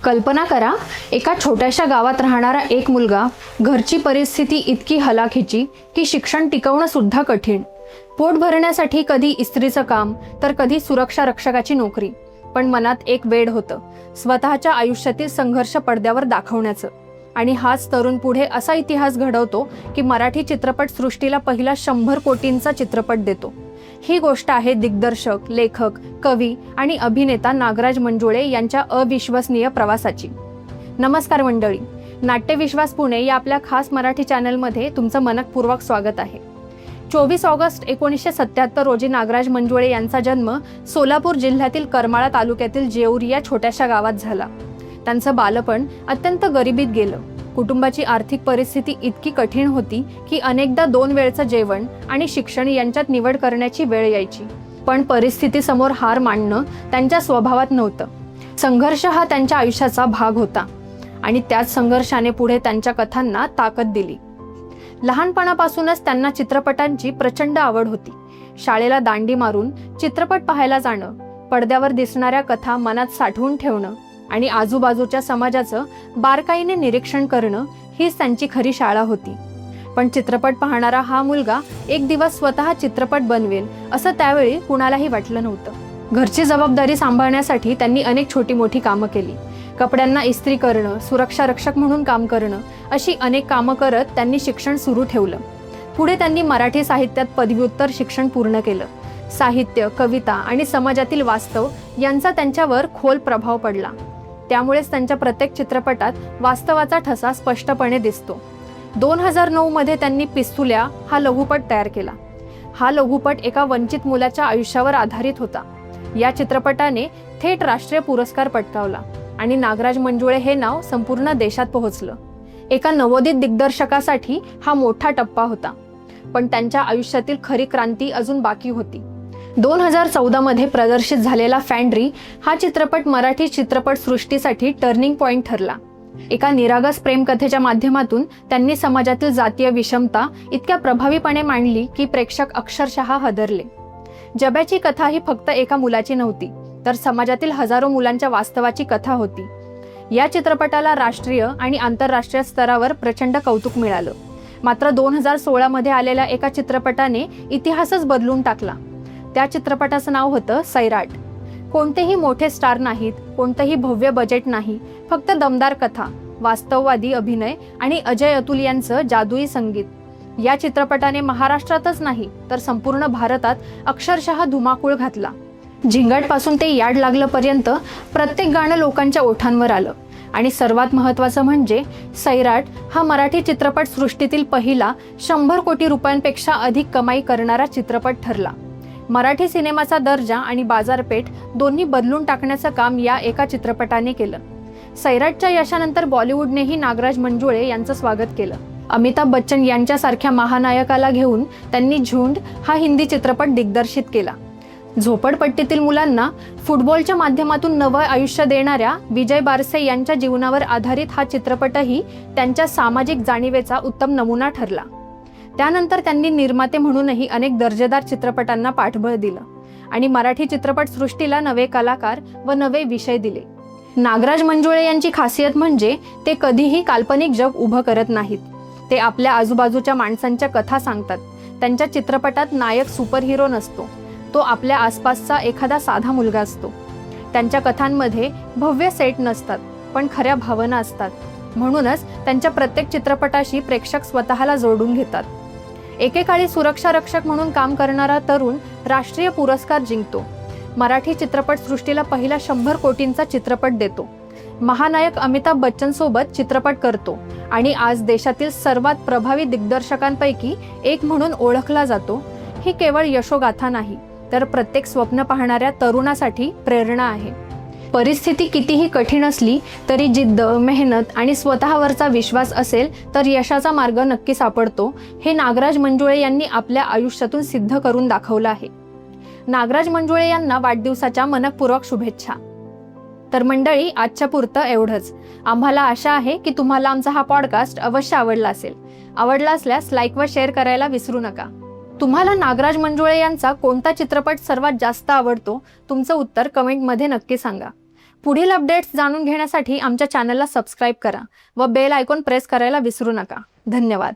कल्पना करा, एका छोट्याशा गावात राहणारा एक मुलगा, घरची परिस्थिती इतकी हलाखीची की शिक्षण टिकवणं सुद्धा कठीण. पोट भरण्यासाठी कधी इस्त्रीचं काम तर कधी सुरक्षा रक्षकाची नोकरी. पण मनात एक वेड होतं, स्वतःच्या आयुष्यातील संघर्ष पडद्यावर दाखवण्याचं. आणि हाच तरुण पुढे असा इतिहास घडवतो की मराठी चित्रपट सृष्टीला पहिला 100 कोटींचा चित्रपट देतो. ही गोष्ट आहे दिग्दर्शक, लेखक, कवी आणि अभिनेता नागराज मंजुळे यांच्या अविश्वसनीय प्रवासाची. नमस्कार मंडळी, नाट्यविश्वास पुणे या आपल्या खास मराठी चॅनलमध्ये तुमचं मनपूर्वक स्वागत आहे. 24 ऑगस्ट 1977 रोजी नागराज मंजुळे यांचा जन्म सोलापूर जिल्ह्यातील करमाळा तालुक्यातील जेऊरी या छोट्याशा गावात झाला. त्यांचं बालपण अत्यंत गरिबीत गेलं. कुटुंबाची आर्थिक परिस्थिती इतकी कठीण होती की अनेकदा 2 वेळचं जेवण आणि शिक्षण यांच्यात निवड करण्याची वेळ यायची. पण परिस्थितीसमोर हार मानणं त्यांच्या स्वभावात नव्हतं. संघर्ष हा त्यांच्या आयुष्याचा भाग होता आणि त्याच संघर्षाने पुढे त्यांच्या कथांना ताकद दिली. लहानपणापासूनच त्यांना चित्रपटांची प्रचंड आवड होती. शाळेला दांडी मारून चित्रपट पाहायला जाणं, पडद्यावर दिसणाऱ्या कथा मनात साठवून ठेवणं आणि आजूबाजूच्या समाजाचं बारकाईने निरीक्षण करणं हीच त्यांची खरी शाळा होती. पण चित्रपट पाहणारा हा मुलगा एक दिवस स्वतः चित्रपट बनवेल असं त्यावेळी कुणालाही वाटलं नव्हतं. घरची जबाबदारी सांभाळण्यासाठी त्यांनी अनेक छोटी मोठी कामं केली. कपड्यांना इस्त्री करणं, सुरक्षा रक्षक म्हणून काम करणं, अशी अनेक कामं करत त्यांनी शिक्षण सुरू ठेवलं. पुढे त्यांनी मराठी साहित्यात पदव्युत्तर शिक्षण पूर्ण केलं. साहित्य, कविता आणि समाजातील वास्तव यांचा त्यांच्यावर खोल प्रभाव पडला. त्यामुळेच त्यांच्या प्रत्येक चित्रपटात वास्तवाचा ठसा स्पष्टपणे दिसतो. 2009 मध्ये त्यांनी पिस्तुल्या हा लघुपट तयार केला. हा लघुपट एका वंचित मुलाच्या आयुष्यावर आधारित होता. या चित्रपटाने थेट राष्ट्रीय पुरस्कार पटकावला आणि नागराज मंजुळे हे नाव संपूर्ण देशात पोहोचलं. एका नवोदित दिग्दर्शकासाठी हा मोठा टप्पा होता. पण त्यांच्या आयुष्यातील खरी क्रांती अजून बाकी होती. 2014 मध्ये प्रदर्शित झालेला फॅन्ड्री हा चित्रपट मराठी चित्रपट सृष्टीसाठी टर्निंग पॉइंट ठरला. एका निरागस प्रेमकथेच्या माध्यमातून त्यांनी समाजातील जातीय विषमता इतक्या प्रभावीपणे मांडली की प्रेक्षक अक्षरशः हादरले. जब्याची कथा ही फक्त एका मुलाची नव्हती, तर समाजातील हजारो मुलांच्या वास्तवाची कथा होती. या चित्रपटाला राष्ट्रीय आणि आंतरराष्ट्रीय स्तरावर प्रचंड कौतुक मिळालं. मात्र 2016 मध्ये आलेल्या एका चित्रपटाने इतिहासच बदलून टाकला. त्या चित्रपटाचं नाव होतं सैराट. कोणतेही मोठे स्टार नाहीत, कोणतंही भव्य बजेट नाही, फक्त दमदार कथा, वास्तववादी अभिनय आणि अजय अतुल यांचं जादुई संगीत. या चित्रपटाने महाराष्ट्रातच नाही तर संपूर्ण भारतात अक्षरशः धुमाकूळ घातला. झिंगाटपासून ते याड लागलंपर्यंत प्रत्येक गाणं लोकांच्या ओठांवर आलं. आणि सर्वात महत्त्वाचं म्हणजे सैराट हा मराठी चित्रपट सृष्टीतील पहिला 100 कोटी रुपयांपेक्षा अधिक कमाई करणारा चित्रपट ठरला. मराठी सिनेमाचा दर्जा आणि बाजारपेठ दोन्ही बदलून टाकण्याचं काम या एका चित्रपटाने केलं. सैराटच्या यशानंतर बॉलिवूडनेही नागराज मंजुळे यांचं स्वागत केलं. अमिताभ बच्चन यांच्यासारख्या महानायकाला घेऊन त्यांनी झुंड हा हिंदी चित्रपट दिग्दर्शित केला. झोपडपट्टीतील मुलांना फुटबॉलच्या माध्यमातून नवं आयुष्य देणाऱ्या विजय बारसे यांच्या जीवनावर आधारित हा चित्रपटही त्यांच्या सामाजिक जाणीवेचा उत्तम नमुना ठरला. त्यानंतर त्यांनी निर्माते म्हणूनही अनेक दर्जेदार चित्रपटांना पाठबळ दिलं आणि मराठी चित्रपट सृष्टीला नवे कलाकार व नवे विषय दिले. नागराज मंजुळे यांची खासियत म्हणजे ते कधीही काल्पनिक जग उभं करत नाहीत. ते आपल्या आजूबाजूच्या माणसांच्या कथा सांगतात. त्यांच्या चित्रपटात नायक सुपरहिरो नसतो, तो आपल्या आसपासचा एखादा साधा मुलगा असतो. त्यांच्या कथांमध्ये भव्य सेट नसतात, पण खऱ्या भावना असतात. म्हणूनच त्यांच्या प्रत्येक चित्रपटाशी प्रेक्षक स्वतःला जोडून घेतात. एकेकाळी सुरक्षा रक्षक म्हणून काम करणारा तरुण राष्ट्रीय पुरस्कार जिंकतो. मराठी चित्रपट सृष्टीला पहिला 100 कोटींचा चित्रपट देतो. महानायक अमिताभ बच्चन सोबत चित्रपट करतो आणि आज देशातील सर्वात प्रभावी दिग्दर्शकांपैकी एक म्हणून ओळखला जातो. ही केवळ यशोगाथा नाही, तर प्रत्येक स्वप्न पाहणाऱ्या तरुणासाठी प्रेरणा आहे. परिस्थिती कितीही कठीण असली तरी जिद्द, मेहनत आणि स्वतःवरचा विश्वास असेल तर यशाचा मार्ग नक्की सापडतो. हे नागराज मंजुळे यांनी आपल्या आयुष्यातून सिद्ध करून दाखवलं आहे. नागराज मंजुळे यांना वाढदिवसाच्या मनपूर्वक शुभेच्छा. तर मंडळी, आजच्या पुरतं एवढंच. आम्हाला आशा आहे की तुम्हाला आमचा हा पॉडकास्ट अवश्य आवडला असेल. आवडला असल्यास लाईक व शेअर करायला विसरू नका. तुम्हाला नागराज मंजुळे यांचा कोणता चित्रपट सर्वात जास्त आवडतो? तुमचं उत्तर कमेंटमध्ये नक्की सांगा. पुढील अपडेट्स जाणून घेण्यासाठी आमच्या चॅनलला सबस्क्राईब करा व बेल आयकॉन प्रेस करायला विसरू नका. धन्यवाद.